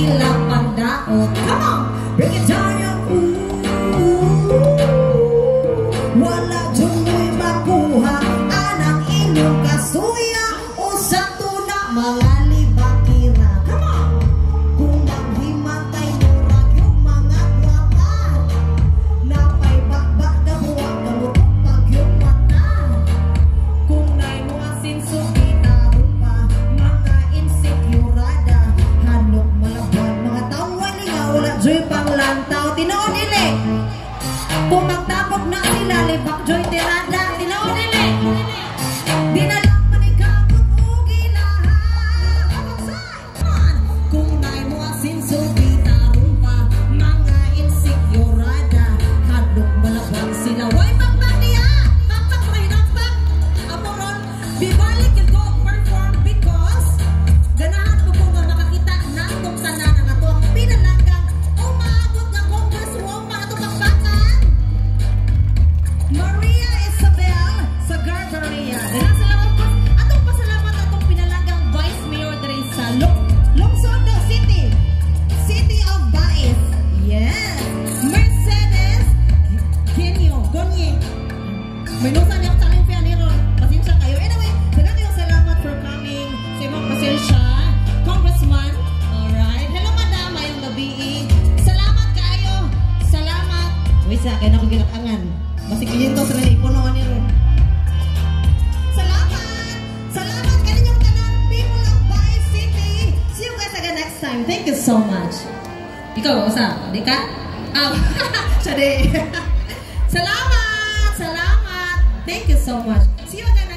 ilang pagdaot. Come on! Bring it down yung wala dyan mo'y makuha anang inyong kasuya o sa tuna mga libakira. Come on! Kung maghimatay murag yung mga guwapa napay bakbak na buwag na mutok pag yung mata. Kung na'y mga sinsubita rupa mga insekurada hanok malaban mga taong walinga wala dyan panglantaw. Tinoon nila kung magtapok na sila libak joy tirada. Tinoon nila di na lang manikabot o gilahan. Kung na'y mga sinsubita rupa mga insekurada hanok malaban sila. Why bakbak niya? Bakbak mahinakbak amoron bibalik yung go perform because ganahan ko kung makakita na itong sana ng atong pinalanggang umaabot ng congresswoman atong bakbakan Maria Isabel sa Gargaria. Dahil salamat po atong pasalamat atong pinalanggang Vice Mayor diri sa Lungsod City of Bais. Yes, Mercedes Gonye. May nusa niyang talent pa ni Ron. Pasensya kayo. Anyway, daghang kayong salamat for coming. Sa imong pasensya, Congressman. Alright. Hello, madam. Ayong gabi. Salamat kayo. Salamat. Wait sa akin ako ginakangan. Basi kilinto sa rin. Punuan ni Ron. Salamat. Salamat kaninyong tanan. People of Bais City. See you guys again next time. Thank you so much. Ikaw, usa? Di ka? Siya di. Salamat. Salamat. Thank you so much. See you again.